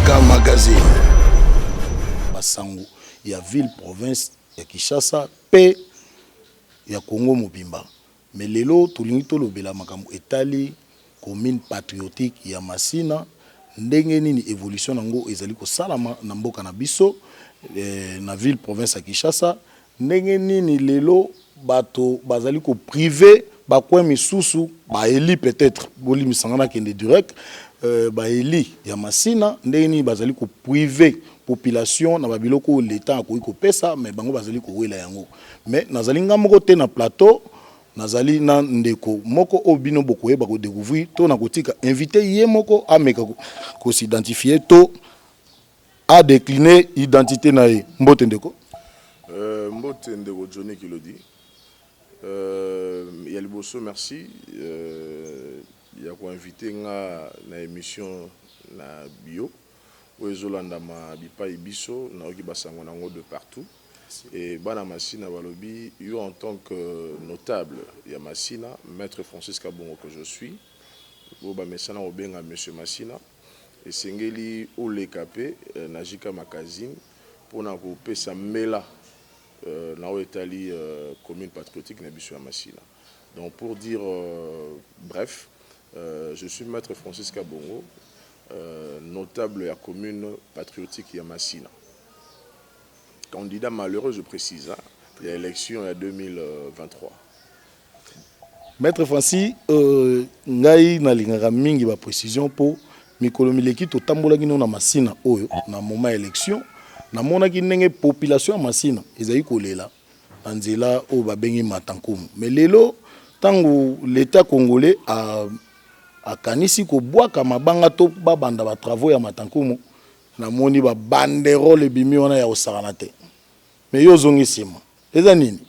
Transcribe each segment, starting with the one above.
Nazika Magazine. Basango ya ville province ya Kinshasa pe ya Congo Mobimba. Mais lelo tolingi tolobela makambo etali commune patriotique ya Masina ndenge nini évolution nango ezali ko salama na mboka na biso na ville province ya Kinshasa ndenge nini lelo bato bazali ko privé ba kwa misusu ba eli peut-être boli misangana kende direct ba eli ya Masina ndenge nini bazali ko privé population na babiloko l'état akoki ko pesa mais bango bazali ko wela yango mais nazali ngamoko te na plateau nazali na ndeko moko obino bokoye bako découvrir to na kotika invité ye moko ameka ko s'identifier to a décliner identité na ye mbote ndeko mbote ndeko Johnny qui le dit ya liboso merci ya ko invité nga na émission na bio oezolanda ma bipai biso na oki basango nango de partout. Et Bana Masina Balobi, yo en tant que notable, il y a Masina, maître Francis Kabongo que je suis, Boba Messana Obenga, monsieur Masina, et Sengeli Olekapé, Najika Magazine, pour na couper sa mela, na Oetali, commune patriotique, Nabisu Masina. Donc pour dire, bref, je suis maître Francis Kabongo, notable de la commune patriotique Yamasina. Candidat malheureux, je précise, hein. Il y a élection en 2023. Maître Francis, ngai na lingaka mingi ba précision pour mikolo mileki to tambola kino na Masina oyo na moment élection na mona ki ndenge population ya Masina ezali kolela na nzela o ba bengi matankumu mais lelo tango l'état congolais a kanisi ko bwaka mabanga to ba banda ba travaux ya matankumu na moni ba banderole bimi wana ya osakana te mais yo zongi sima eza nini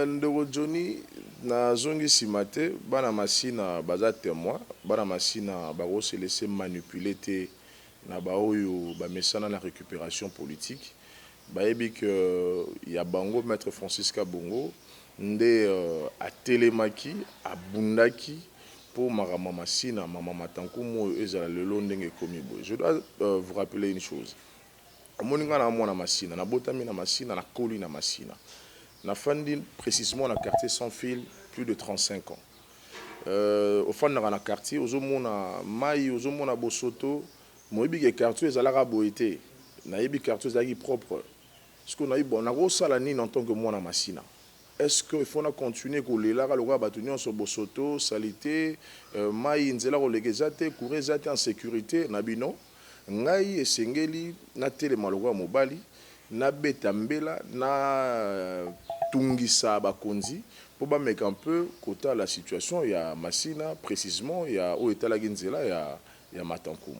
ndeko Johnny na zongi sima te bana Masina baza témoin bana Masina ba se laisser manipuler te na ba oyo ba mesana na récupération politique bayebi que ya bango maître Francis Kabongo nde a telemaki abundaki pour Marama Masina mama matankumu ezala lelo ndenge komi boy. Je dois vous rappeler une chose. Moninga na mwana Masina na botami na Masina na koli na Masina na fandi précisément na quartier sans fil plus de 35 ans au fond na quartier ozomona mai ozomona bosoto moyebi ke quartier ezalaka boité na yebi quartier ezalaki propre ce qu'on a eu bon na ko sala nini en tant que mwana Masina. Est-ce qu'il faut continuer à aller là, à battre sur Bosoto, salité, maï, nzela, olegezate, courezate en sécurité, nabino, ngai et sengeli, na tele malogwa mobali, na betambela, na tungisa bakonzi, pour ba mettre un peu côté la situation, il y a Masina précisément, il y a Oetala Ginzela, il y a Matankumu.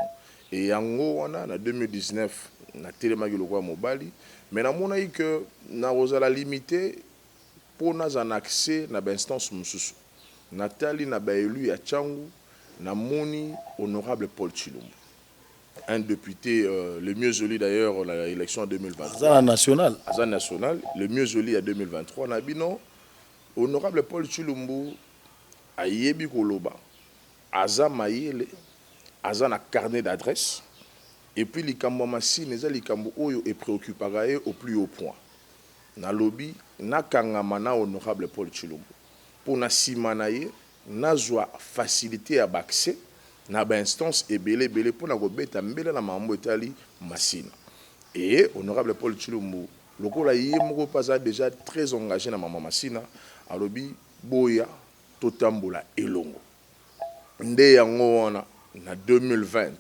Et en wana na 2019, na tele malogwa mobali, mais na mona que na rozala limité pour nous en accès à l'instance Moussous. Nathalie n'a pas élu à Tchangou, n'a moni honorable Paul Chilumbu. Un député, le mieux joli d'ailleurs, l'élection en 2023. Azan national. Azan national, le mieux joli en 2023. N'a non, honorable Paul Chilumbu, a yebi koloba, Azan maïele, Azan a carnet d'adresse, et puis les Kambamasi, les Kambo Oyo est préoccupé au plus haut point. Na lobby na kangamana honorable Paul Chilumbu pour na simanaye na joie facilité à accès na ba instance et belé pour na gobeta mbele na mambo etali Masina et honorable Paul Chilumbu lokola yemoko pas déjà très engagé na mama Masina a lobby boya totambola elongo nde yango wana na 2020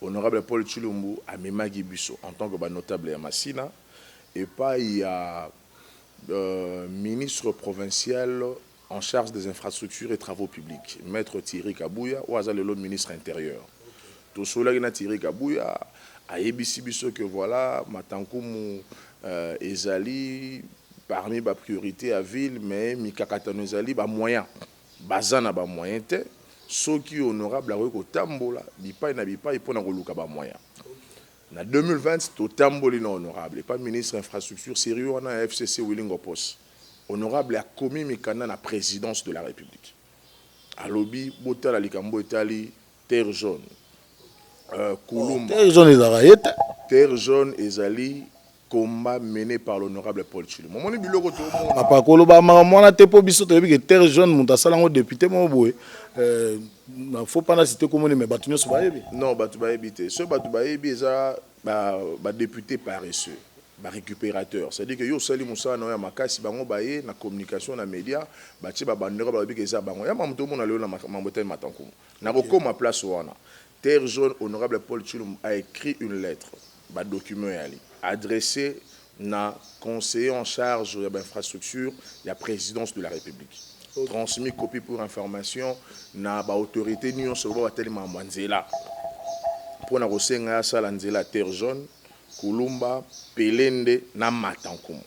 honorable Paul Chilumbu a memagi biso en tant que ba notable ya Masina. Et pas il y a ministre provincial en charge des infrastructures et travaux publics, maître Thierry Kabouya, ou le ministre intérieur. Tout cela qui a Thierry Kabouya a ébissibiso que voilà, Matankumu ezali parmi les priorités à ville, mais Mikakatano ezali ba moyen, bazana ba moyen te, ceux qui honorable à Tambola, bipa na bipa il faut na goluka ba moyen. En 2020, c'est au Tambolino honorable, et pas ministre infrastructure sérieux, on a un FCC Willingo Post. Honorable a commis Mikana la présidence de la République. À lobby, Botal Alikambo Etali, terre jaune. Kulumba. Terre jaune ezalaka Terre jaune ezali combat mené par l'honorable Paul Chilombo. Mon biloko to mona. papa koloba mwana te po biso toyebi que terre jaune muta salango député mo boye faut pas na citer comme mais batu nyonso bayebi. Non, batu bayebi te. Ce batu bayebi eza ba député paresseux. Ba récupérateur, c'est-à-dire que yo sali musa na ya makasi bango baye na communication na média ba ti ba bandero ba biki eza bango ya mamuto mona lelo na mambotel matankumu na kokoma place wana. Terre jaune honorable Paul Chilombo a écrit une lettre ba document yali adressé na conseiller en charge de l'infrastructure la présidence de la République. Okay. Transmis copie pour information na ba autorité nion so ba telema mwanzela pour na kosenga sala nzela terre jaune Kulumba, Pelende, na Matankumu.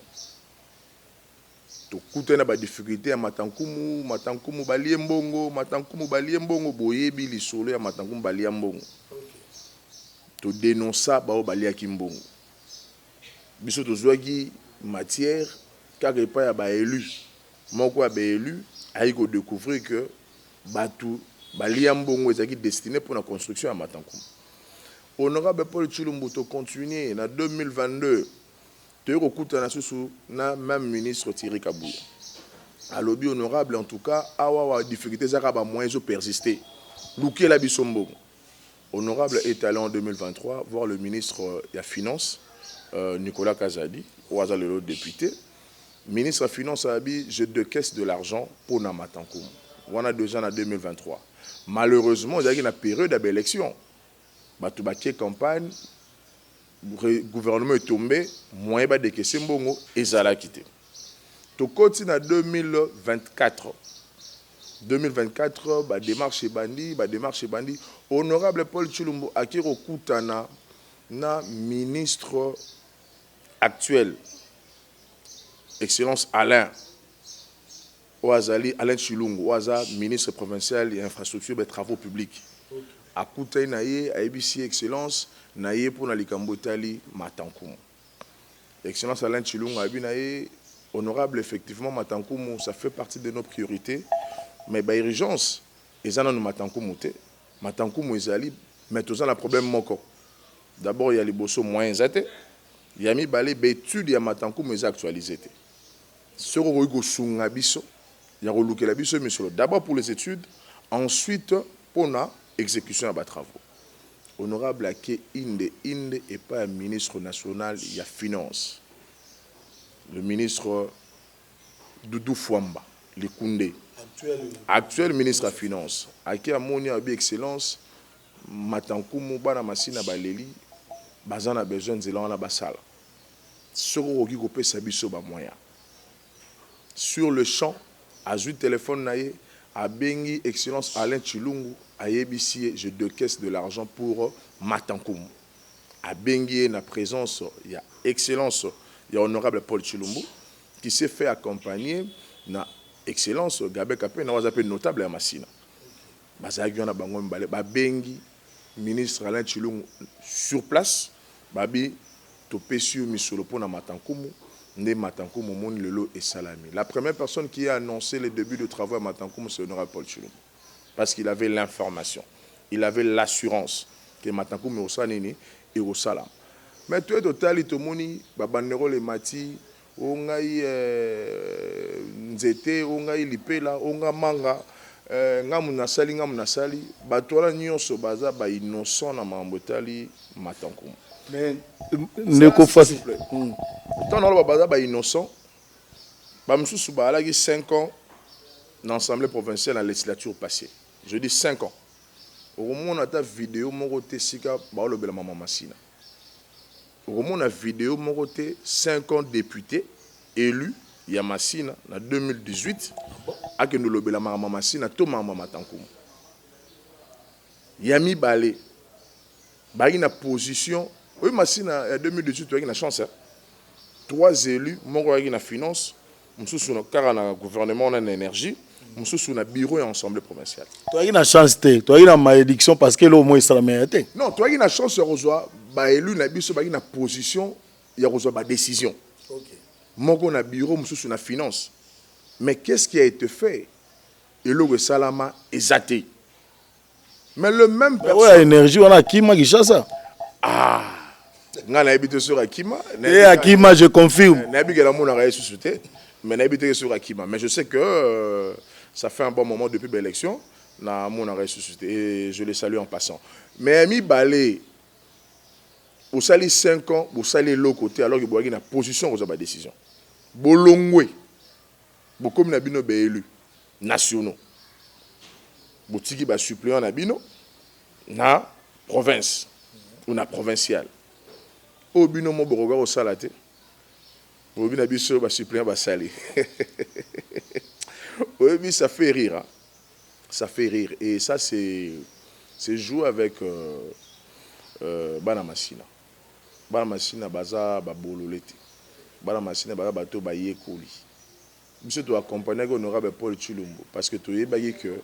Tout na ba difficulté à Matankumu, Matankumu baliembongo, Matankumu baliembongo, boyebi lisolo ya Matankumu baliembongo. To dénoncer ba balia kimbongo. Biso to zwagi matière car pas ya ba élu. Moko ba élu ayi ko découvrir que batu baliembongo ezaki destiné pour la construction ya Matankumu. Honorable Paul Chilombo to continuer en 2022 te recoute na susu na même ministre Thierry Kabou. À lobby honorable en tout cas awa difficulté zaka ba moyens zo persister. Luki la bisombo. Honorable est allé en 2023 voir le ministre de la Finance Nicolas Kazadi ou le député. Ministre de la Finance a dit j'ai deux caisses de l'argent pour na Matankoum. On a 2 ans en 2023. Malheureusement, il y a une période d'élection. Batoubaké campagne, le gouvernement est tombé, moins de caisses mbongo et zala quitté. To continue en 2024. 2024, démarche bandi, honorable Paul Chilombo a qui recoutana na ministre actuel, Excellence Alain Ouazali, Alain Chilungu, Ouaza, ministre provincial et infrastructure et travaux publics. A Koutaï Naye, à ABC Excellence, Naye pour Nalikambotali, Matankoum. Excellence Alain Chilung, à Naye, honorable, effectivement, Matankoum, ça fait partie de nos priorités. Mais bah, urgence, ils en ont Matankoum, Matankoum, ils allaient, mais tous un problème moko. D'abord, il y a les bossos moyens athées. Il y a mis balé, études, il y a Matankoum, ils actualisés. Ce qu'on a sunga biso, il y a relouqué la biso, monsieur. D'abord pour les études, ensuite pour la exécution de travaux. Honorable Ake Inde et pas un ministre national, il y a finance. Le ministre Doudou Fouamba, le Koundé, actuel ministre de la finance. Ake Amoni Abi Excellence, Matankoum Bana Masina Baleli, Bazana besoin de zélan la basala. Soro Rogi Kopé Sabiso Bamoya. Sur le champ, à du téléphone naïe, à Bengi Excellence Alain Chilungu, à Yébissi, j'ai 2 caisses de l'argent pour Matankoum. À Bengi, na présence, il y a Excellence, il y a honorable Paul Chilumbu, qui s'est fait accompagner na Excellence, Gabé Kapé, na wazapé notable à Massina. Bazagi na bango mbale, ba Bengi, ministre Alain Chilungu, sur place, babi, topé sur Misolo pour na Matankoum. La première personne qui a annoncé le début de travaux à Matankoum, c'est l'honorable Paul Chilombo. Parce qu'il avait l'information, il avait l'assurance que Matankoum est au Sanini et au Salam. Mais tout est total, tout le monde, Babanero le Mati, Ongaï Nzete, Ongaï Lipela, Onga Manga, Ngamunasali, Batola Nyonso Baza, innocent na Mambotali, Matankoum. Mais Neko Fassi. Tant dans le bazar, innocent, Bamsou a 5 ans dans l'Assemblée provinciale dans la législature passée. Je dis 5 ans. Au moment où on a ta vidéo, mon côté, Sika, Baolo Bela Maman Massina. Au moment où on a vidéo, mon côté, 5 ans députés élus, il y a Massina, en 2018, à que nous le Bela Maman Massina, tout Maman Matankoum. Yami Balé, Baï na position. Oui, Massina, en 2018, tu as une chance. 3 élus, mon gars, il y a finance, sur le gouvernement, on a l'énergie, sur le bureau et l'Assemblée provinciale. Tu as une chance, tu as une malédiction parce que l'au moins ça la mérité. Non, tu as une chance de recevoir, élu, il y a une position, il y a une décision. Mon gars, on a bureau, sur la finance. Mais qu'est-ce qui a été fait? Et le Salama est zaté. Mais le même personne. Ouais, énergie, on a Kima qui chasse ça. Ah, on a habité sur Akima. Et Akima, je confirme. On a habité sur mais on a habité sur Akima. Mais je sais que ça fait un bon moment depuis l'élection. On a ressuscité. Et je les salue en passant. Mais Ami Balé, vous salez 5 ans, vous salez l'autre côté, alors que vous avez une position aux décision. Bolongwe, vous comme Nabino élu nationaux. Vous tiki ba suppléant Nabino na province ou na provincial. Au bino mo boroga au salate. Au bino biso ba suppléant ba salé. Oui, ça fait rire. Hein? Ça fait rire. Et ça, c'est jouer avec Bana Massina. Bana Massina, baza babololete. Bana Massina, baza bato baye koli. Monsieur doit accompagner l'honorable Paul Tshilombo. Parce que tu es que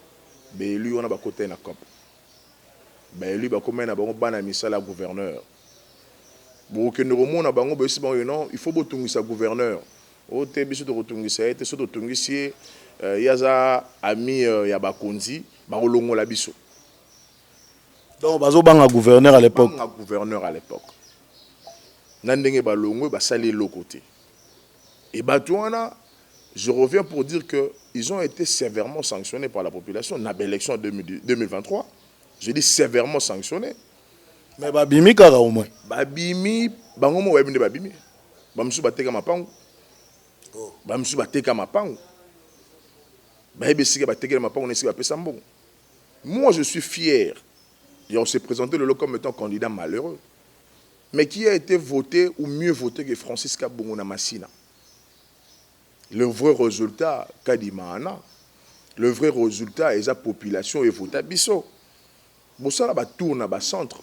lui, on a ba côté na COP. Lui, ba comme na bango bana misala gouverneur. Bon, que nous remonons à bango, non, il faut botungi sa gouverneur. O te biso to botungi sa ete so to tungi si yaza ami ya bakonzi ba olongo la biso. Donc bazo banga gouverneur à l'époque. Banga gouverneur à l'époque. Nandenge ba longo ba sali l'autre côté. Et batouana, je reviens pour dire que ils ont été sévèrement sanctionnés par la population. Dans l'élection en 2023, je dis sévèrement sanctionnés. Mais babimi kara au moins. Babimi, bangomo webinde babimi. Bamsu bateka mapangu. Bamsu bateka mapangu. Baebesika bateka mapangu nesi bapesa mbongo. Moi je suis fier. Et on s'est présenté le lot comme étant candidat malheureux. Mais qui a été voté ou mieux voté que Francis Kabongo na Massina. Le vrai résultat, Kadimana, le vrai résultat est la population et vote à Bisso. Bon, ça, là, tourne à centre.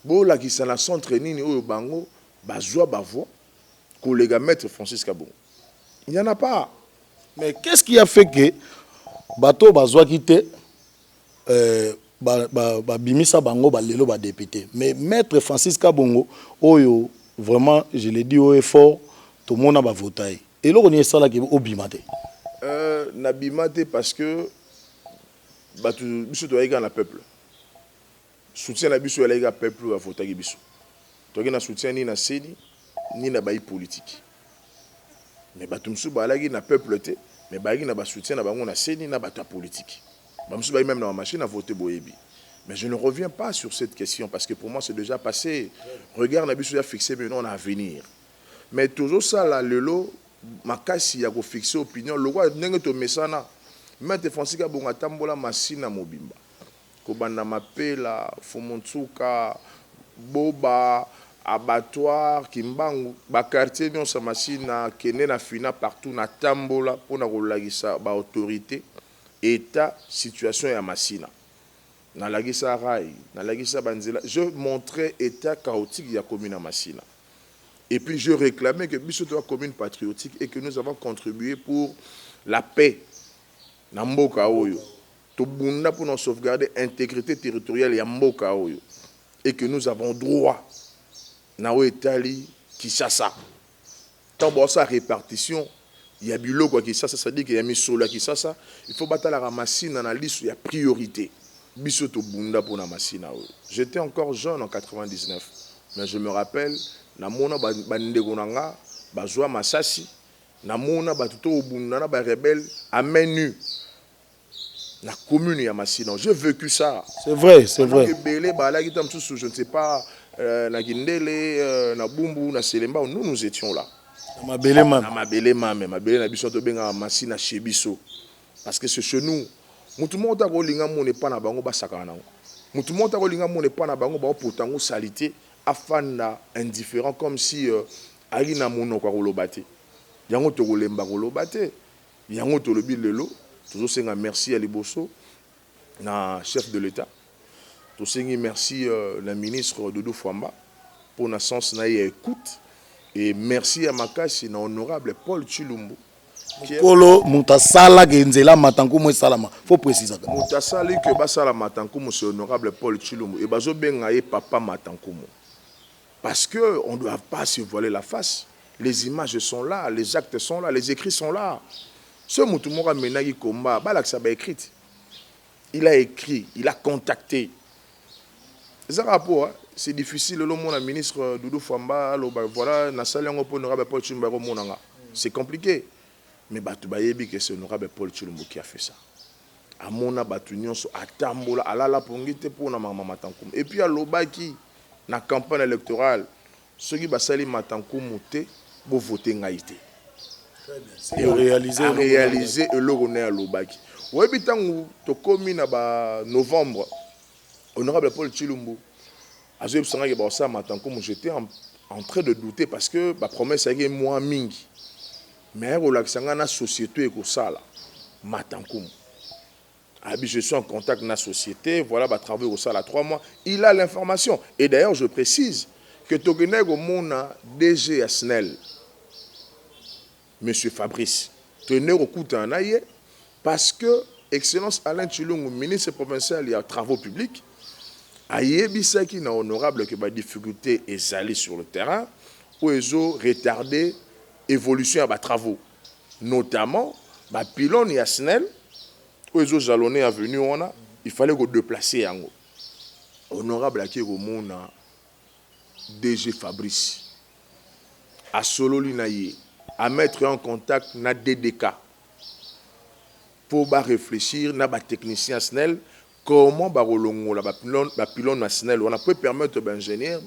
Bon, là, qui s'en a centre, ni au bango, bazoua, bavoua, collègue maître Francis Kabongo. Il n'y en a pas. Mais qu'est-ce qui a fait que bateau bazoua quitté bimisa bango balelo ba député. Mais maître Francis Kabongo, oyo, vraiment, je l'ai dit au effort, tout le monde a voté. Et là, on est ça là qui est au bimate. Na bimate parce que biso to aïga na peuple. Soutien na biso aïga peuple a voté biso. To na soutien ni na seni ni na baï politique. Mais batumsu ba alagi na peuple te, mais baïgi na ba soutien na bango na seni na bata politique. Bamsu baï même na machine à voter boyebi. Mais je ne reviens pas sur cette question parce que pour moi c'est déjà passé. Regarde na biso a fixé maintenant on a à venir. Mais toujours ça là le lot makasi ya ko fixer opinion le roi ndenge to mesana maître Francis Kabongo tambola masina mobimba ko banda mapela fomontsuka boba abattoir kimbangu ba quartier nyonso masina kene na fina partout na tambola pona ko lagisa ba autorité état situation ya masina na lagisa rai na lagisa banzela je montrais état chaotique ya commune à Masina. Et puis je réclamais que Bisso soit commune patriotique et que nous avons contribué pour la paix. Namboka Oyo. Tobunda pour nous sauvegarder l'intégrité territoriale de Mboka Oyo. Et que nous avons droit. Nao Etali, Kishasa. Tant que sa répartition, il y a Bilo quoi Kishasa, ça dit qu'il y a mis Sola Kishasa. Il faut battre la ramassine dans la liste, il y a priorité. Bisso Tobunda pour Namasina Oyo. J'étais encore jeune en 99. Mais je me rappelle. Namona bandeko nanga bazwa masasi namona batuto obunda na ba rebelle à main nue na commune ya Masina. J'ai vécu ça. C'est vrai, c'est vrai. Belé balaki tam sous je ne sais pas na Kindele na Bumbu na Selemba nous étions là. Na Mabele mam. Na Mabele mam, Mabele na biso to benga Masina chez biso. Parce que c'est chez nous. Mutu monta ko linga mo ne pas na bango ba sakana. Mutu monta ko linga mo ne pas na bango ba potango salité. Afana indifférent comme si alina mono kwa kolobate yango to kolemba kolobate yango to lobi lelo toujours senga merci à liboso na chef de l'état to sengi merci la ministre Doudou Fwamba pour na sens na écoute et merci à makasi na honorable Paul Tshilombo Kolo mutasala genzela matankumu salama faut préciser mutasali que basala matankumu c'est honorable Paul Tshilombo et bazo benga ye papa matankumu. Parce qu'on ne doit pas se voiler la face. Les images sont là, les actes sont là, les écrits sont là. Ce moutoumora menagi komba, balak ça ba écrit. il a écrit, il a contacté. C'est un rapport, hein? C'est difficile. Le ministre Doudou Famba, voilà, c'est compliqué. Mais c'est honorable Paul Tshilombo qui a fait ça. À mon abatunion, à Tambola, à la pongite pour na mama matankoum. Et puis à l'obaki, na campagne électorale, ceux qui basali matankoum te, bo voter ngaïté. Et réaliser le rené à l'obaki. Ouais, bitangu to komi na ba novembre, honorable Paul Tshilombo. J'étais en train de douter parce que la promesse est moins mingi. Mais la société est comme ça. Je suis en contact avec la société, voilà, je travaille au salaire 3 mois. Il a l'information. Et d'ailleurs, je précise que Togenego Mona DG Asnel, M. Fabrice, tenait au coup d'un aïe parce que Excellence Alain Tshilombo, ministre provincial, il y a travaux publics. Ayebisaki na honorable que ba difficulté est allée sur le terrain où ils ont retardé l'évolution des travaux, notamment ba pylône Yasnel où ils ont jalonné avenue on a il fallait go déplacer yango honorable qui remona DG Fabrice à solo linaye à mettre en contact na DDK pour ba réfléchir na ba technicien Yasnel. Comment la pylône national on a pu permettre aux ingénieurs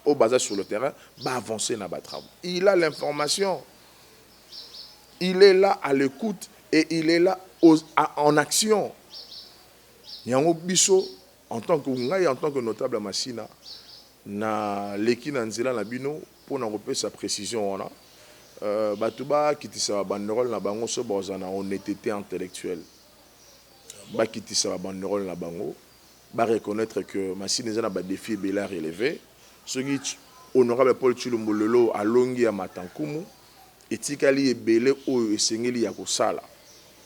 au basé sur le terrain d'avancer dans les travaux. Il a l'information. Il est là à l'écoute et il est là en action. Yango biso en tant que notable Massina na leki na nzela na bino pour na repérer sa précision on a batuba kitisa banderole na bango so bozana honnêteté intellectuelle. Qui tisse banderole na bango ba reconnaître que Massina a un défi bela relevé ce qui honorable Paul Tshilombo lelo alongi ya matankumu etikali ebele oyo esengeli ya kosala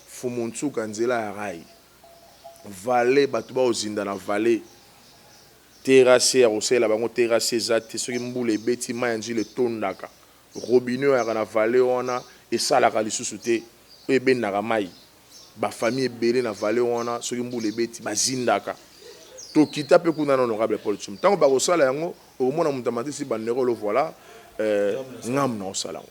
fumuntu kanzela ya rai vallée batuba ozinda na vallée terrasse ya kosela bango terrasse zate ce qui mbule beti mayanji le tondaka robinet ya na vallée ona esalaka lisusu te ebenaka mai ba famille belé na vallée wana soki mbule beti bazindaka to kita pe kuna honorable Paul Tshilombo tango ba kosala yango au mona mutamati si bandero lo voilà ngam na osala.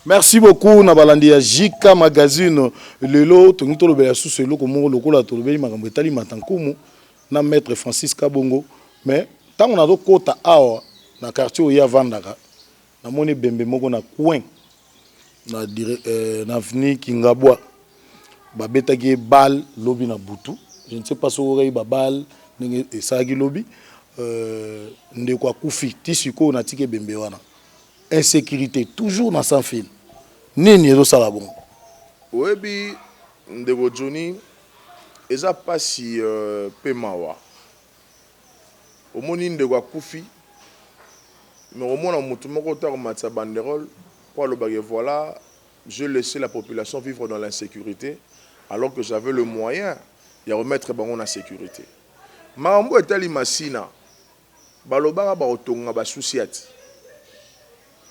Merci beaucoup na balandi ya Jika magazine lelo to ngito lobela susu eloko moko lokola to lobeli makambo etali matankumu na maître Francis Kabongo mais tango na do kota awa na quartier o ya vandaka na moni bembe moko na coin na na avenue Kingabwa babetaki bal lobby na butu je ne sais pas si oreille babal et ça qui lobby ndeko akufi tisiko na tike bembe wana insécurité toujours dans sans fil nini ezo sala bon oyebi ndeko Johnny eza pasi pemawa omoni ndeko akufi mais omona mutu moko ta ko matsa banderole pour le bagage voilà je laissais la population vivre dans l'insécurité alors que j'avais le moyen de remettre bango en sécurité. Maambo etali Massina balobaka ba otonga ba souciati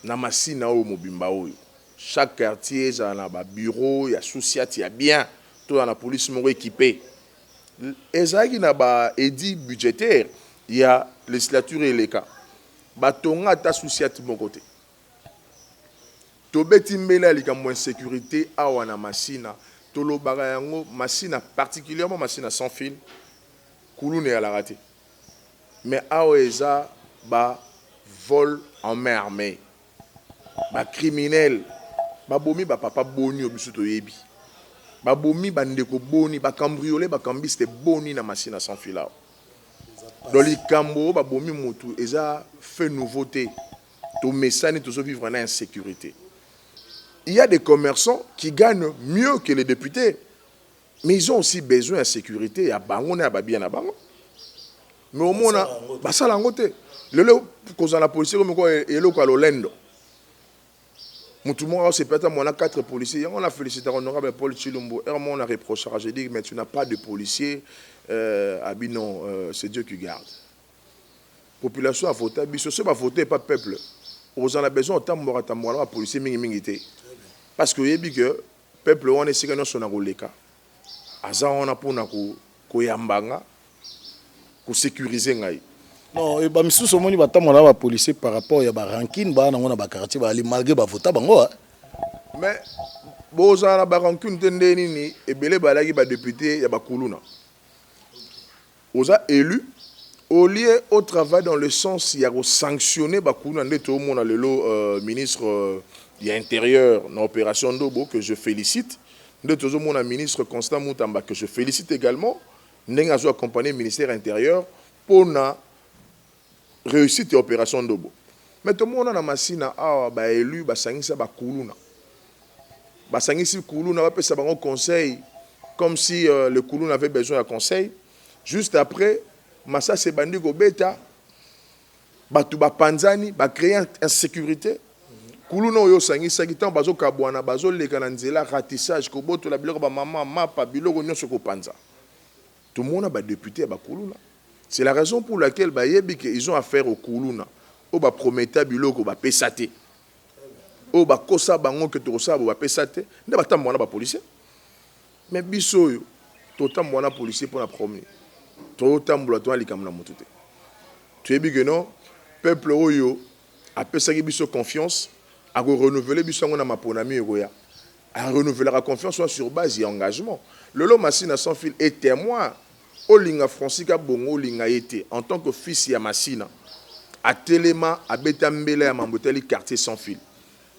na Massina o mobimba oyo chaque quartier za na ba bureau ya souciati ya bien to na police moko équipé ezaki na ba édit budgétaire ya législature eleka batonga ta souciati mon côté tobeti mbela likambo insécurité awa na Massina tolo bagayango Massina particulièrement Massina sans fil kulune ya la raté mais aoeza ba vol en main armée ba criminel ba bomi ba papa boni obisuto yebi ba bomi ba ndeko boni ba cambrioler ba cambiste boni na Massina sans fil là dans les cambo ba bomi mutu eza fait nouveauté to mesani to vivre en insécurité. Il y a des commerçants qui gagnent mieux que les députés. Mais ils ont aussi besoin de sécurité. Il y a bango na babia na bango. Mais au moins, ça l'a ngoté. Le cause la police comme quoi et le quoi l'olendo. Tout le monde c'est peut-être on a 4 policiers. On a félicité honorable Paul Tshilombo. Et on a reproché. J'ai dit mais tu n'as pas de policiers. Non, c'est Dieu qui garde. Population a voté. Biso se va voter pas peuple. On a besoin autant de policiers mingi. Parce que le peuple on est si que nous sommes dans le cas. Aza on a pour na ko koyambanga ko sécuriser ngai. Non, et bah misusu moni batamona ba policier par rapport ya ba rancune ba na ngona ba quartier ba ali malgré ba vota bango. Mais bozana ba rancune tendeni ni ebele balaki ba député ya ba kuluna. Oza élu au lieu au travail dans le sens il y a sanctionner ba kuluna ndeto au mona lelo ministre de l'Intérieur dans l'opération Ndobo que je félicite. Ndeto au mona ministre Constant Moutamba que je félicite également. N'enga zo accompagner le ministère intérieur pour na réussite de l'opération Ndobo. Mais tout le monde a masina ba élu ba sangisa ba kuluna. Ba sangisi kuluna ba pesa bango conseil comme si le kuluna avait besoin de conseil. Juste après massa se bandi go beta batu ba panzani ba créer insécurité. Kuluna oyo sangisa kitan bazo kabwana bazo leka na nzela ratissage ko boto la biloko ba mama mapa biloko nyonso ko panza. Tout le monde a député à Bakuluna. C'est la raison pour laquelle ils ont affaire au Kuluna. Au ba prometa biloko ba pesate. Au ba kosa bango que to sa ba pesate. Ne ba tamwana ba policier. Mais biso yo to tamwana policier pour la promener. To tambola to alikamna motute. Tu es que non peuple oyo a pesaki biso confiance a renouveler biso ngona maponami roya. A renouveler la confiance sur base et engagement. Lolo Massina sans fil est témoin. Olinga Francika Bongo Olinga été en tant que fils ya Massina à Téléma à Betambele à Mamboteli quartier sans fil.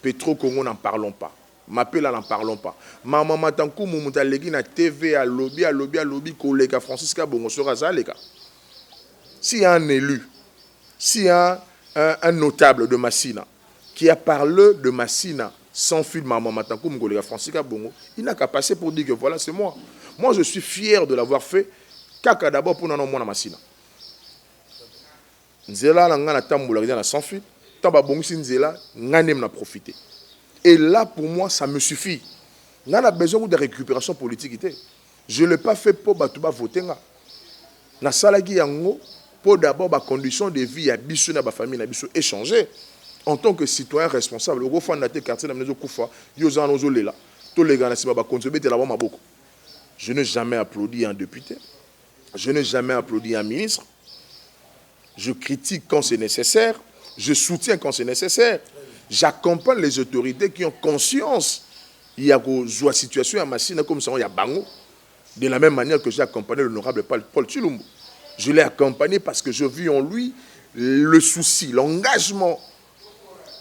Petro Congo n'en parlons pas. Mapela n'en parlons pas. Maman Matankou Moutalegi na TV à lobby collègue Francisca Bongo sera ça les gars. S'il y a un élu, s'il y a un notable de Massina qui a parlé de Massina sans fil Maman Matankou collègue Francisca Bongo, il n'a qu'à passer pour dire que voilà c'est moi. Moi je suis fier de l'avoir fait. Kaka d'abord pour nous mona Massina. Nzela na ngana tambola na sans fil, taba bongisi nzela nganem na profiter. Et là pour moi ça me suffit. Ngana besoin de récupération politique. Je l'ai pas fait pour batuba voter nga. Na salaki yango pour d'abord ba condition de vie ya biso na ba famille na biso échanger en tant que citoyen responsable. Au fondateur quartier na mezo kufa yo za nozo lela. To les gars na siba ba consommer te la ba maboko. Je n'ai jamais applaudi un député. Je n'ai jamais applaudi un ministre. Je critique quand c'est nécessaire. Je soutiens quand c'est nécessaire. J'accompagne les autorités qui ont conscience. Il y a une situation à Massina comme ça, il y a Bango. De la même manière que j'ai accompagné l'honorable Paul Chilumbu. Je l'ai accompagné parce que je vis en lui le souci, l'engagement,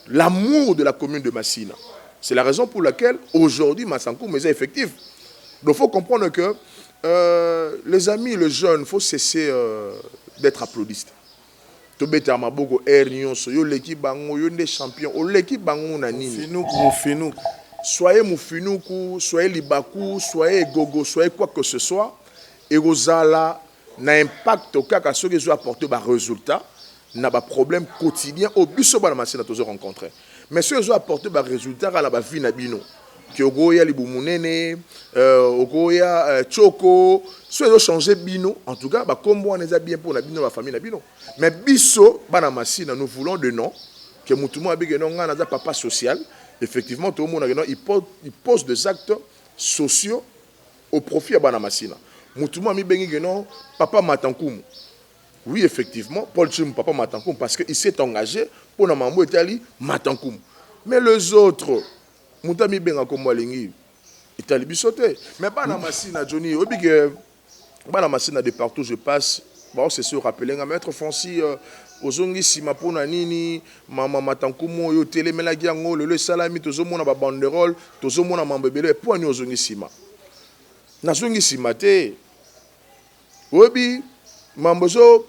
l'amour de la commune de Massina. C'est la raison pour laquelle aujourd'hui Massankou est effectif. Donc il faut comprendre que les amis, les jeunes, il faut cesser d'être applaudistes. Tobeta maboko ernion yo l'équipe bango yo des champions o l'équipe bango na nini Finuku. Soyez mufinuku, soyez libaku, soyez gogo, soyez quoi que ce soit et rozala na impact kaka ce que je apporter ba résultat na ba problème quotidien au biso ba na Massina tous rencontrer. Mais ce que je apporter ba résultat la ba vie na bino. Kyogoya libumunene ogoya choko soit ils changer bino en tout cas bah comme on est bien pour la bino la famille la bino mais biso bana Massina nous voulons de nom que mutumo abige non ngana za papa social effectivement tout le monde il pose des actes sociaux au profit de bana Massina mutumo ami bengi non papa Matankoum oui effectivement Paul Chim papa Matankoum parce que il s'est engagé pour na mambo etali Matankoum mais les autres Moutami benga comme Walingi, Italie bisoté. Mais bana Massina Johnny, oblige bana Massina de partout je passe. Bon c'est sûr rappeler à maître Francis ozongi sima pona nini mama matankumo yo télé melagi yango le salami tozomona ba banderole tozomona mambebele po ni ozongi sima. Na zongi sima te. Obi mambozo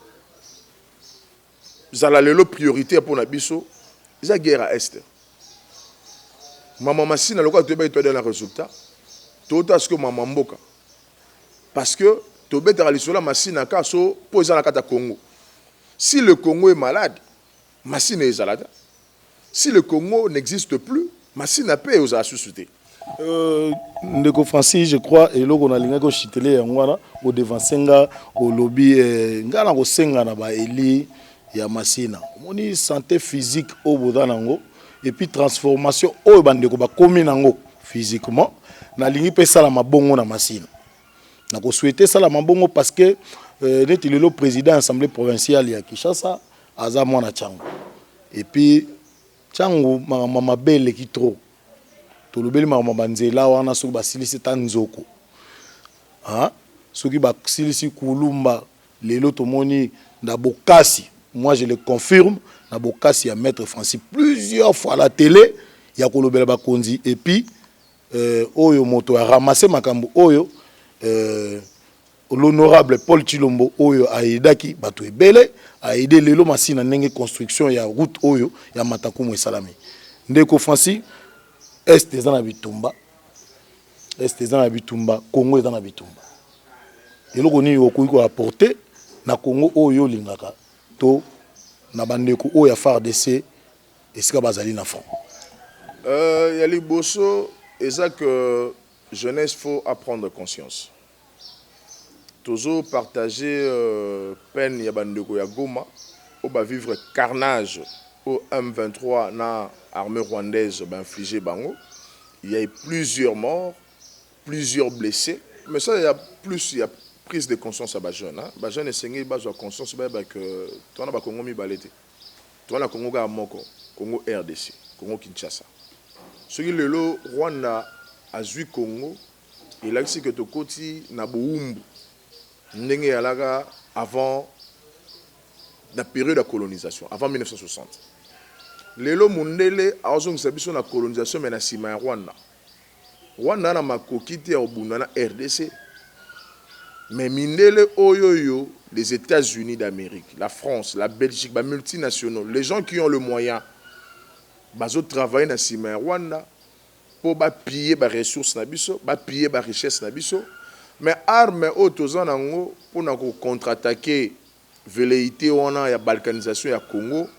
zala lelo priorité pour na biso. Isa guerre à est. Maman Massina le quoi tu vas donner un résultat tout à ce que maman mboka parce que tu vas aller sur la Massina kaso poser la carte Congo si le Congo est malade Massina est zalada si le Congo n'existe plus Massina peut aux assurer Ndeko Francis je crois et là on a linga ko chitele ngwana au devant senga au lobby ngana ko senga na ba eli ya Massina moni santé physique au bodanango et puis transformation au bandeko ba komi nango physiquement na lingi pesa la mabongo na Massina nako souhaiter ça la mambongo parce que neti le président assemblée provinciale ya Kinshasa aza mwana Tchango et puis Tchango mama belle qui trop to lobeli mama banzela wana soki basilisi tanzoko ah soki basilisi kulumba lelo tomoni na bokasi. Moi je le confirme na bokasi ya maître Francis plusieurs fois à la télé ya kolobela bakonzi et puis oyo moto a ramassé makambo oyo l'honorable Paul Chilombo oyo a aidaki bato ebele a aidé lelo masina ndenge construction ya route oyo ya Matakumu esalami ndeko Francis est eza na bitumba Congo eza na bitumba eloko nini okoki ko apporter na Congo oyo lingaka to na bandeko oyo ya FARDC esika bazali na front ya liboso eza que jeunesse faut apprendre conscience toujours partager peine ya bandeko ya Goma au ba vivre carnage au M23 na armée rwandaise ba infligé bango il y a eu plusieurs morts plusieurs blessés mais ça il y a prise de conscience à Bajeune. Bajeune est base conscience que tu as Congo mibalete. Tu as Congo Gamoko, Congo RDC, Congo Kinshasa. Ce qui est le Rwanda a vu Congo, il a dit que tu côté na boumbu ndenge yalaga avant la période de colonisation, avant 1960. Lelo mundele a ozong sabiso na colonisation mais na sima Rwanda. Rwanda na makokiti ya obunda na RDC. Mais Mindele Oyoyo, les États-Unis d'Amérique, la France, la Belgique, les multinationaux, les gens qui ont le moyen, ils travaillent dans le Rwanda pour piller les ressources, piller les richesses. Mais armes pour contre-attaquer la velléité de la balkanisation du Congo,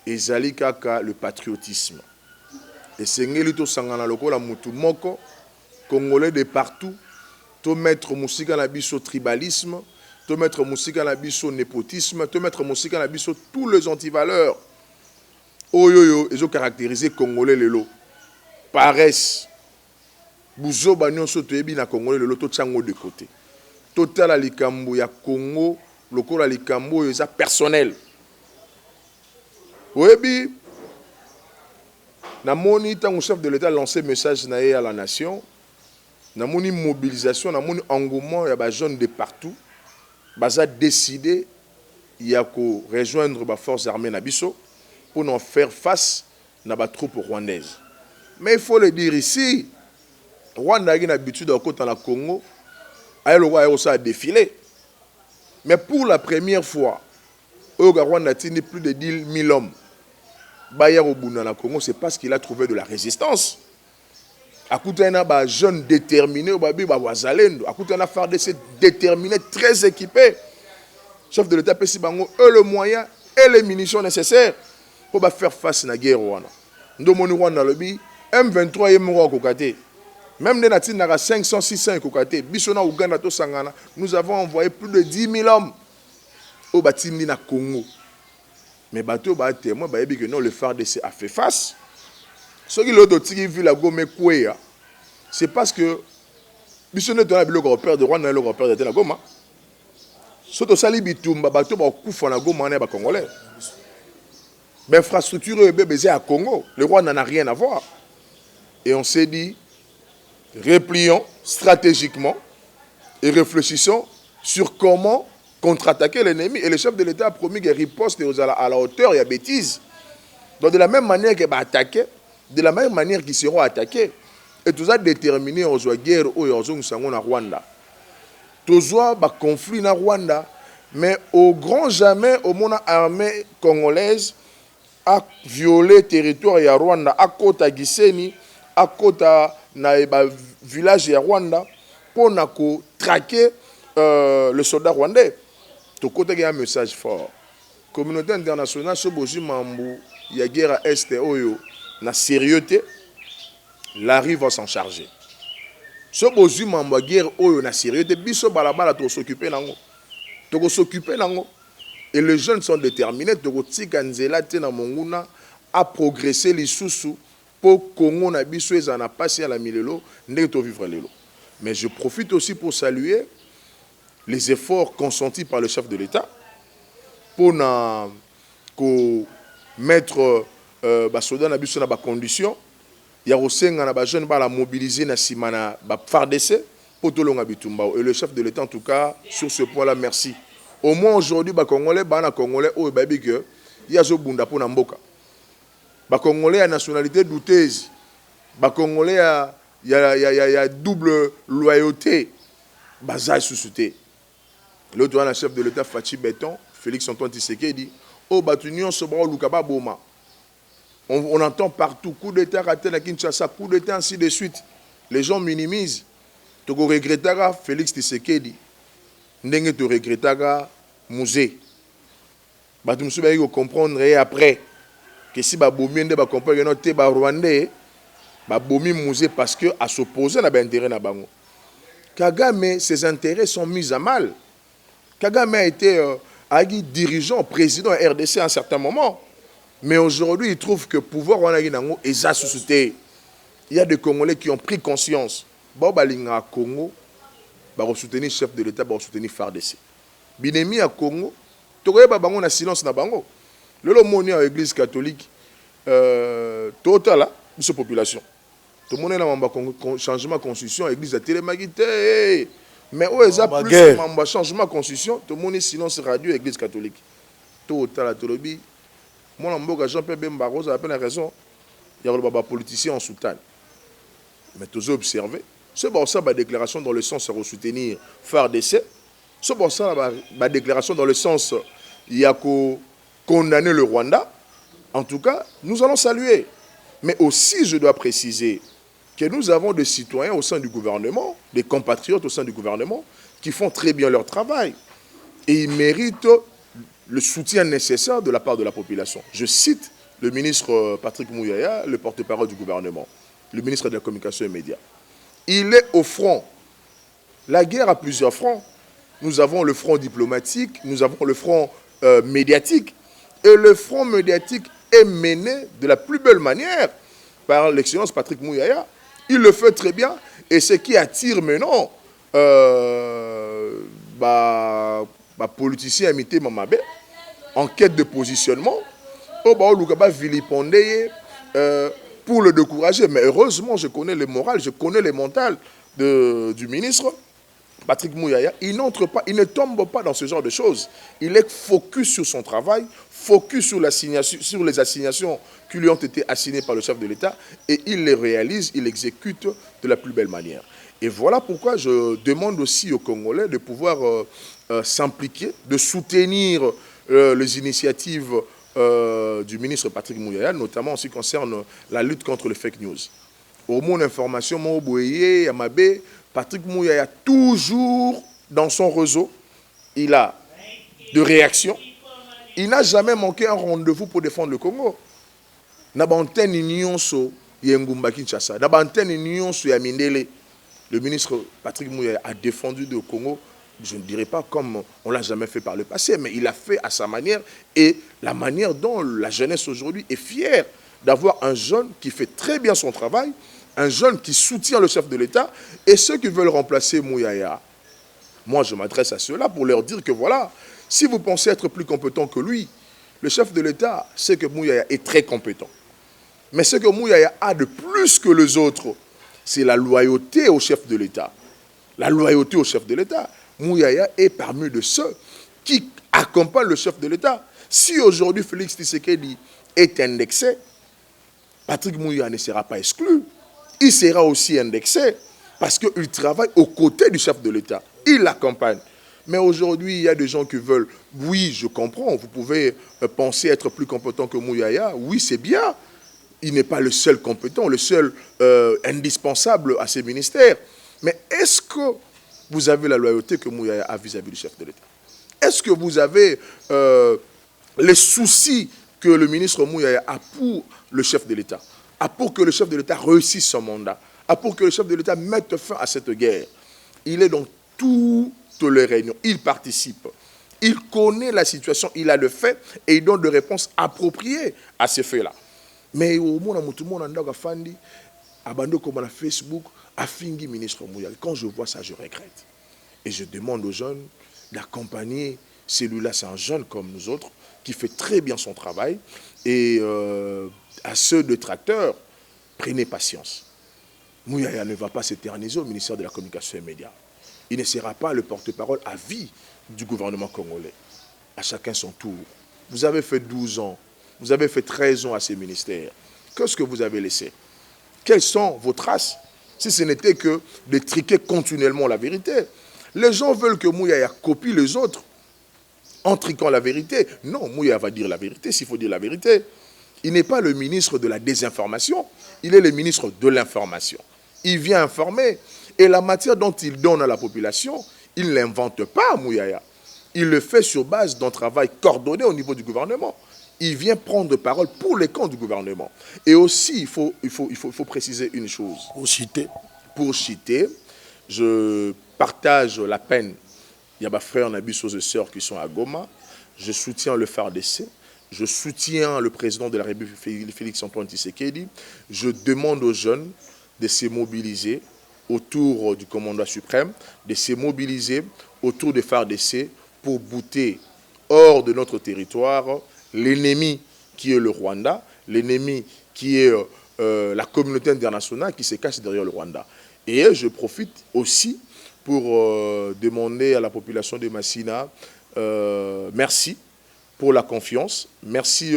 et le patriotisme. Et c'est ce Congolais de partout. To mettre musique à l'abisso tribalisme, to mettre musique à l'abisso népotisme, to mettre musique à l'abisso tous les antivaleurs. Oyoyo, ils ont caractérisé Congolais lelo. Paresse. Bouzo banyon soto ebi na Congolais lelo to tchango de côté. Total à likambo ya Congo, loko la likambo yo personnel. Oyebi na moni tant chef de l'État lancé message naé à la nation. Dans mon mobilisation, dans mon engouement, il y a des jeunes de partout. Ils ont décidé de rejoindre les forces armées Nabiso pour nous faire face à la troupe rwandaise. Mais il faut le dire ici, Rwanda a une habitude dans le Congo, elle a défilé. Mais pour la première fois, Rwanda a tenu plus de 10 000 hommes. Bayer au bout dans le Congo, c'est parce qu'il a trouvé de la résistance. Akutana ba jeune déterminé au babi ba wazalendo akutana FARDC déterminé très équipé chef de l'État pesi bango le moyen et les munitions nécessaires pour faire face à la guerre wana ndomoni Rwanda lobi M23 yemoko kokate même des natifs na 500 600 kokate biso na Uganda to sangana nous avons envoyé plus de 10 000 hommes au batindi na Congo mais bateau ba témoin ba yebi que non le FARDC a fait face. Ce qui est vu la gomme kouéa, c'est parce que Bissonne est le repère de Rwanda et le repère de la gomme. Ce qui est bitumba bateau ba kufa na gomme na ba congolais. L'infrastructure est baisée à Congo, le Rwanda n'a rien à voir. Et on s'est dit replions stratégiquement et réfléchissons sur comment contre-attaquer l'ennemi et le chef de l'État a promis des ripostes à la hauteur, il y a bêtises. Donc de la même manière qu'il va attaquer de la même manière qu'ils seront attaqués. Et tout ça déterminé aux guerres où ils ont en Rwanda. Tout ça conflit en Rwanda, mais au grand jamais, au monde armée congolaise a violé le territoire de Rwanda, à côté de Gisenyi, à côté de village de Rwanda, pour traquer le soldat rwandais. Tout côté il y a un message fort. La communauté internationale, ce beau mambo, il y a une guerre à Est, la sérieuxité, l'arrive va s'en charger. Ce beau mambo, la guerre, la sérieuxté, biso balabala, tu s'occuper nango. Tu s'occuper nango. Et les jeunes sont déterminés, tu tsikanzela tena monguna à progresser les sous pour Congo na biso ezana passer à la milelo, ne to vivre lelo. Mais je profite aussi pour saluer les efforts consentis par le chef de l'État pour mettre soldats na biso na conditions. Il y a aussi un jeune qui a mobilisé na simana FARDC pour tout le monde. Et le chef de l'État, en tout cas, sur ce point-là, merci. Au moins aujourd'hui, les Congolais, il y a un bunda pour Namboka. Les Congolais à nationalité douteuse. Les Congolais il y a double loyauté. Bazaï sous-souté. L'autre chef de l'État, Fachi Béton, Félix Antoine Tshisekedi, oh, Batunion, Sobra, Lukaba, Boma. On entend partout, coup d'État raté à Kinshasa, coup d'État, ainsi de suite. Les gens minimisent. Tu regrettera Félix Tshisekedi. Tu regrettera Musée. Tu vas comprendre après que si Babomi ne va comprendre que les Rwandais, Babomi Musée parce que à s'opposer à l'intérêt na bango. Kagame, ses intérêts sont mis à mal. Kagame a été dirigeant, président de RDC à un certain moment. Mais aujourd'hui, il trouve que le pouvoir est à suscité. Il y a des Congolais qui ont pris conscience. Balinga Congo, va soutenir le chef de l'État, va soutenir FARDC. Binemi à Congo, tu vois, il y a silence na bango. Le moni à l'église catholique, total, la population. Tout le monde a un changement de constitution, l'église a télémagité. Mais où est-ce plus changement de constitution, tout le monde est silence radio, l'église catholique. Total, tout le monde. Moi, Jean-Pierre Bemba Rose a la raison. Il y a des politiciens en soutane. Mais tu as observé. C'est pour ça la déclaration dans le sens de soutenir FARDC. C'est pour ça la déclaration dans le sens il y a condamner le Rwanda. En tout cas, nous allons saluer. Mais aussi, je dois préciser que nous avons des citoyens au sein du gouvernement, des compatriotes au sein du gouvernement, qui font très bien leur travail. Et ils méritent le soutien nécessaire de la part de la population. Je cite le ministre Patrick Mouyaya, le porte-parole du gouvernement, le ministre de la Communication et des Médias. Il est au front. La guerre a plusieurs fronts. Nous avons le front diplomatique, nous avons le front médiatique. Et le front médiatique est mené de la plus belle manière par l'excellence Patrick Mouyaya. Il le fait très bien. Et ce qui attire maintenant politicien imité Mamabe, en quête de positionnement, pour le décourager. Mais heureusement, je connais le moral, je connais le mental du ministre Patrick Mouyaya. Il n'entre pas, il ne tombe pas dans ce genre de choses. Il est focus sur son travail, focus sur les assignations qui lui ont été assignées par le chef de l'État, et il les réalise, il exécute de la plus belle manière. Et voilà pourquoi je demande aussi aux Congolais de pouvoir s'impliquer, de soutenir les initiatives du ministre Patrick Mouyaya, notamment en ce qui concerne la lutte contre les fake news. Au monde information, Moboye, Yamabe, Patrick Mouyaya, toujours dans son réseau, il a de réactions. Il n'a jamais manqué un rendez-vous pour défendre le Congo. Nabantene Nyonso, Yengumba Kinshasa, Nabantene Nyonso, Yamindele. Le ministre Patrick Mouyaya a défendu le Congo, je ne dirais pas comme on ne l'a jamais fait par le passé, mais il a fait à sa manière, et la manière dont la jeunesse aujourd'hui est fière d'avoir un jeune qui fait très bien son travail, un jeune qui soutient le chef de l'État, et ceux qui veulent remplacer Mouyaya. Moi, je m'adresse à ceux-là pour leur dire que voilà, si vous pensez être plus compétent que lui, le chef de l'État sait que Mouyaya est très compétent. Mais ce que Mouyaya a de plus que les autres, c'est la loyauté au chef de l'État. La loyauté au chef de l'État. Mouyaya est parmi de ceux qui accompagnent le chef de l'État. Si aujourd'hui Félix Tshisekedi est indexé, Patrick Mouyaya ne sera pas exclu. Il sera aussi indexé parce qu'il travaille aux côtés du chef de l'État. Il l'accompagne. Mais aujourd'hui, il y a des gens qui veulent... Oui, je comprends, vous pouvez penser être plus compétent que Mouyaya. Oui, c'est bien. Il n'est pas le seul compétent, le seul indispensable à ces ministères. Mais est-ce que vous avez la loyauté que Mouyaya a vis-à-vis du chef de l'État? Est-ce que vous avez les soucis que le ministre Mouyaya a pour le chef de l'État, a pour que le chef de l'État réussisse son mandat, a pour que le chef de l'État mette fin à cette guerre? Il est dans toutes les réunions, il participe, il connaît la situation, il a le fait et il donne des réponses appropriées à ces faits-là. Mais au monde, tout le monde a fandi, abandonné comme à Facebook, a fini ministre Mouyaya. Quand je vois ça, je regrette. Et je demande aux jeunes d'accompagner celui-là. C'est un jeune comme nous autres qui fait très bien son travail. Et à ceux de tracteurs, prenez patience. Mouyaya ne va pas s'éterniser au ministère de la Communication et des Médias. Il ne sera pas le porte-parole à vie du gouvernement congolais. À chacun son tour. Vous avez fait 12 ans, vous avez fait 13 ans à ces ministères. Qu'est-ce que vous avez laissé? Quelles sont vos traces? Si ce n'était que de triquer continuellement la vérité. Les gens veulent que Mouyaya copie les autres en triquant la vérité. Non, Mouyaya va dire la vérité s'il faut dire la vérité. Il n'est pas le ministre de la désinformation, il est le ministre de l'information. Il vient informer. Et la matière dont il donne à la population, il ne l'invente pas, Mouyaya. Il le fait sur base d'un travail coordonné au niveau du gouvernement. Il vient prendre parole pour les camps du gouvernement. Et aussi, il faut préciser une chose. Pour citer, je partage la peine. Il y a mes frères, Nabisos et sœurs qui sont à Goma. Je soutiens le FARDC. Je soutiens le président de la République, Félix-Antoine Tshisekedi. Je demande aux jeunes de se mobiliser autour du commandant suprême, de se mobiliser autour des FARDC pour bouter hors de notre territoire l'ennemi qui est le Rwanda, l'ennemi qui est la communauté internationale qui se cache derrière le Rwanda. Et je profite aussi pour demander à la population de Massina merci pour la confiance, merci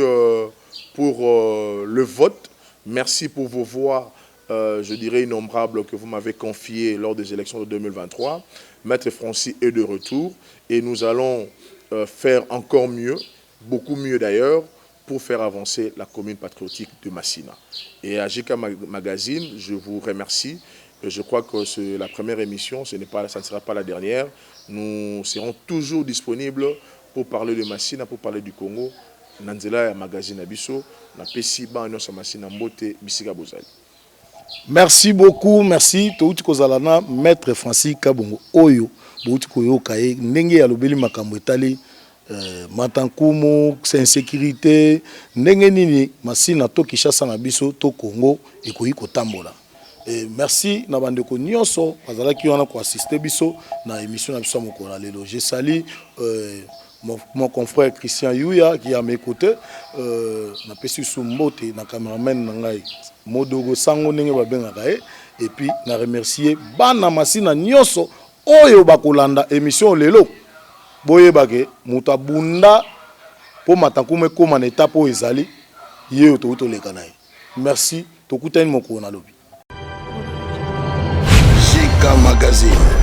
pour le vote, merci pour vos voix, je dirais innombrables, que vous m'avez confiées lors des élections de 2023. Maître Francis est de retour et nous allons faire encore mieux, beaucoup mieux d'ailleurs, pour faire avancer la commune patriotique de Massina. Et à JK Magazine, je vous remercie. Je crois que c'est la première émission, ça ne sera pas la dernière. Nous serons toujours disponibles pour parler de Massina, pour parler du Congo. Nanzela Magazine Abisso, na pesi ba nyonso Massina mbote bisika bozali. Merci beaucoup, merci. Touti kozalana Maître Francis Kabongo Oyo, bouti koyoka e ndenge ya lobeli makambo etali matankumu, insécurité, ndenge nini Massina to Kinshasa na biso to Congo ekoyi kotambola. Merci na bandeko nyonso bazalaki wana ko assister biso na émission na biso mokola lelo. Je salue mon confrère Christian Yuya qui est à mes côtés, na pesi sumbote na cameraman na ngai Modogo sango ndenge babengaka et puis na remercier bana Massina nyonso oyo bakolanda émission lelo boyebake mutabunda po matankume koma na étape o ezali ye to leka na ye. Merci tokutani moko na lobi. JK Magazine.